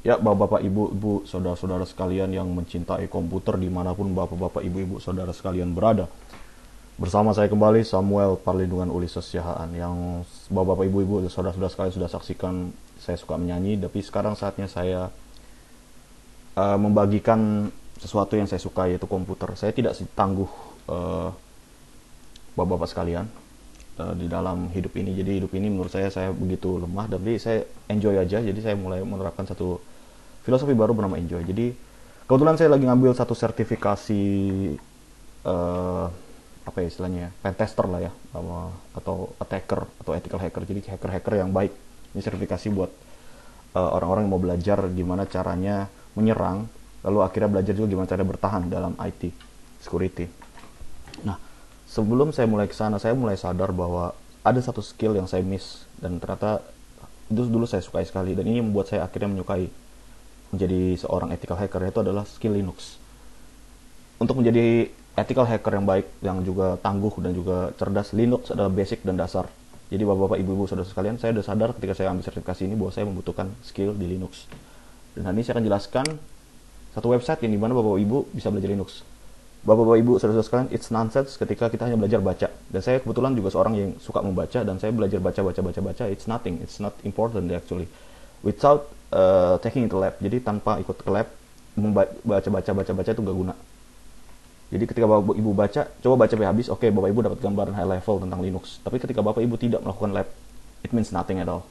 Ya, bapak-bapak, ibu-ibu, saudara-saudara sekalian yang mencintai komputer dimanapun bapak-bapak, ibu-ibu, saudara sekalian berada. Bersama saya kembali, Samuel Parlindungan Ulises Siahaan, yang bapak-bapak, ibu-ibu, saudara-saudara sekalian sudah saksikan saya suka menyanyi, tapi sekarang saatnya saya membagikan sesuatu yang saya suka, yaitu komputer. Saya tidak tangguh uh, bapak-bapak sekalian di dalam hidup ini. Jadi hidup ini menurut saya begitu lemah, tapi saya enjoy aja. Jadi saya mulai menerapkan satu filosofi baru bernama enjoy. Jadi kebetulan saya lagi ngambil satu sertifikasi eh, apa ya istilahnya ya, pen tester lah ya, atau attacker atau ethical hacker. Jadi hacker-hacker yang baik. Ini sertifikasi buat orang-orang yang mau belajar gimana caranya menyerang, lalu akhirnya belajar juga gimana cara bertahan dalam IT security. Nah, sebelum saya mulai ke sana, saya mulai sadar bahwa ada satu skill yang saya miss dan ternyata itu dulu saya sukai sekali, dan ini membuat saya akhirnya menyukai menjadi seorang ethical hacker, yaitu adalah skill Linux. Untuk menjadi ethical hacker yang baik, yang juga tangguh dan juga cerdas, Linux adalah basic dan dasar. Jadi bapak-bapak, ibu-ibu, saudara sekalian, saya sudah sadar ketika saya ambil sertifikasi ini bahwa saya membutuhkan skill di Linux. Dan hari ini saya akan jelaskan satu website yang dimana bapak ibu bisa belajar Linux. Bapak-bapak, ibu, saudara sekalian, it's nonsense ketika kita hanya belajar baca. Dan saya kebetulan juga seorang yang suka membaca, dan saya belajar baca. It's nothing, it's not important actually. Without taking it to lab. Jadi tanpa ikut ke lab, baca itu gak guna. Jadi ketika bapak ibu baca, coba baca sampai habis, oke, bapak ibu dapat gambaran high level tentang Linux. Tapi ketika bapak ibu tidak melakukan lab, it means nothing at all.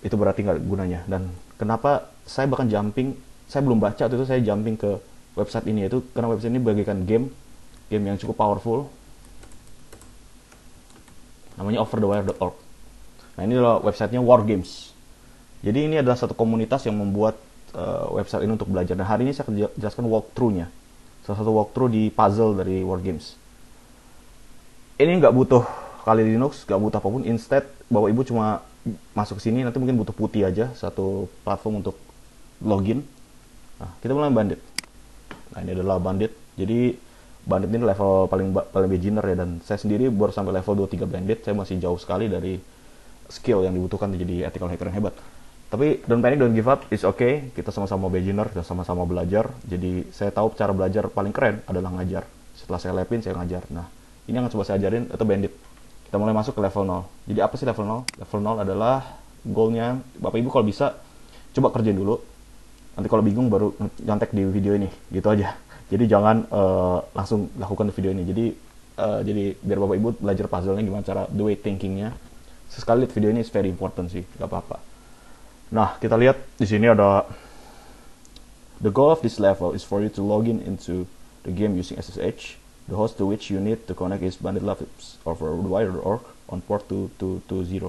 Itu berarti nggak gunanya. Dan kenapa saya bahkan jumping, saya belum baca itu saya jumping ke website ini, yaitu karena website ini bagikan game yang cukup powerful, namanya overthewire.org. Nah, ini adalah websitenya War Games. Jadi ini adalah satu komunitas yang membuat website ini untuk belajar. Dan hari ini saya akan jelaskan walkthrough-nya, salah satu walkthrough di puzzle dari War Games. Ini nggak butuh kali Linux, nggak butuh apapun. Instead, bapak ibu cuma masuk ke sini, nanti mungkin butuh putih aja, satu platform untuk login. Nah, kita mulai bandit. Nah, ini adalah bandit. Jadi bandit ini level paling beginner ya, dan saya sendiri baru sampai level 23 bandit. Saya masih jauh sekali dari skill yang dibutuhkan jadi ethical hacker yang hebat. Tapi don't panic, don't give up, it's okay. Kita sama-sama beginner, kita sama-sama belajar. Jadi saya tahu cara belajar paling keren adalah ngajar. Setelah saya lapin, saya ngajar. Nah, ini yang coba saya ajarin itu bandit. Kita mulai masuk ke level 0. Jadi apa sih level 0? Level 0 adalah goalnya, bapak ibu kalau bisa coba kerjain dulu. Nanti kalau bingung baru nyontek di video ini, gitu aja. Jadi jangan langsung lakukan di video ini. Jadi biar bapak ibu belajar puzzle-nya gimana cara the way thinking-nya. Sesekali lihat video ini is very important sih, gak apa-apa. Nah, kita lihat di sini ada the goal of this level is for you to log in into the game using SSH. The host to which you need to connect is Bandit Labs over overthewire.org on port 2220.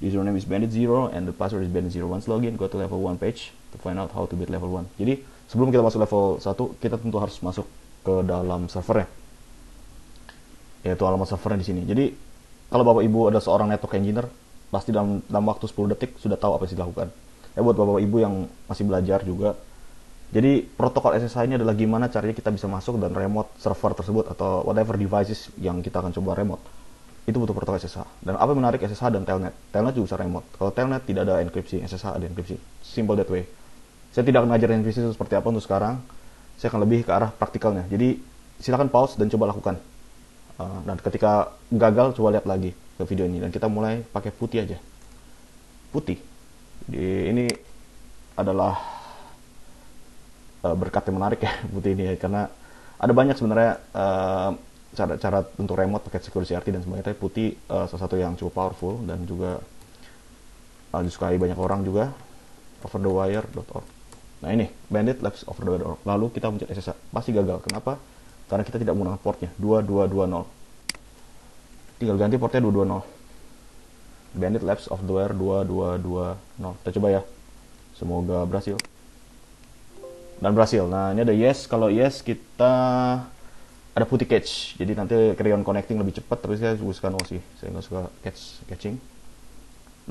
The username is Bandit0 and the password is Bandit0. Once login, go to level 1 page to find out how to beat level 1. Jadi, sebelum kita masuk level 1, kita tentu harus masuk ke dalam servernya. Yaitu alamat servernya di sini. Jadi, kalau Bapak Ibu ada seorang network engineer, pasti dalam waktu 10 detik sudah tahu apa yang dilakukan. Ya, buat Bapak Ibu yang masih belajar juga. Jadi protokol SSH ini adalah gimana caranya kita bisa masuk dan remote server tersebut atau whatever devices yang kita akan coba remote. Itu butuh protokol SSH. Dan apa yang menarik SSH dan telnet? Telnet juga bisa remote. Kalau telnet tidak ada enkripsi, SSH ada enkripsi. Simple that way. Saya tidak akan ngajarin enkripsi itu seperti apa untuk sekarang. Saya akan lebih ke arah praktikalnya. Jadi silakan pause dan coba lakukan. Dan ketika gagal coba lihat lagi ke video ini, dan kita mulai pakai putih aja. Putih. Ini adalah berkat yang menarik ya putih ini ya, karena ada banyak sebenarnya cara-cara untuk remote pakai security CRT dan sebagainya. Tapi putih salah satu yang cukup powerful dan juga disukai banyak orang juga. Overthewire.org. Nah, ini Bandit Labs overthewire.org. Lalu kita mencet SSH, pasti gagal. Kenapa? Karena kita tidak menggunakan portnya 2220. Tinggal ganti portnya 220. Bandit Labs overthewire 2220. Kita coba ya. Semoga berhasil. Dan berhasil. Nah, ini ada yes. Kalau yes, kita ada putih catch. Jadi nanti carry-on connecting lebih cepat. Tapi saya suka no sih. Saya nggak suka catching.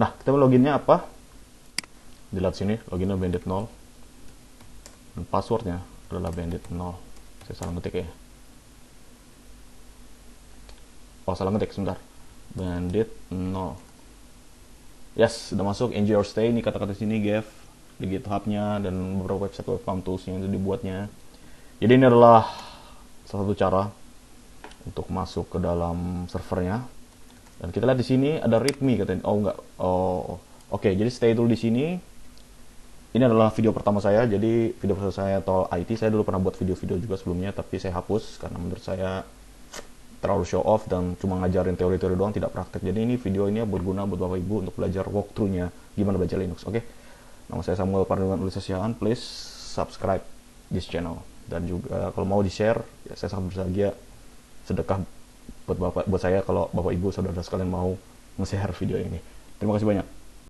Nah, kita loginnya apa? Dilihat sini, loginnya bandit 0. Dan passwordnya adalah bandit 0. Saya salah ngetik ya. Oh, salah ngetik, sebentar. Bandit 0. Yes, sudah masuk. Enjoy your stay. Ini kata-kata sini, Gav. di GitHub-nya dan beberapa website web farm tools-nya itu dibuatnya. Jadi ini adalah salah satu cara untuk masuk ke dalam servernya. Dan kita lihat di sini ada readme katanya. Oh enggak. Oh, oke. Jadi stay dulu di sini. Ini adalah video pertama saya. Jadi video pertama saya tol IT. Saya dulu pernah buat video-video juga sebelumnya, tapi saya hapus karena menurut saya terlalu show off dan cuma ngajarin teori-teori doang, tidak praktek. Jadi ini video ini berguna buat Bapak Ibu untuk belajar walkthrough-nya gimana belajar Linux. Oke. Nama saya Samuel Parduan Ulisasiaan. Please subscribe this channel. Dan juga kalau mau di-share, ya saya sangat bersedia sedekah buat saya kalau Bapak Ibu saudara sekalian mau nge-share video ini. Terima kasih banyak.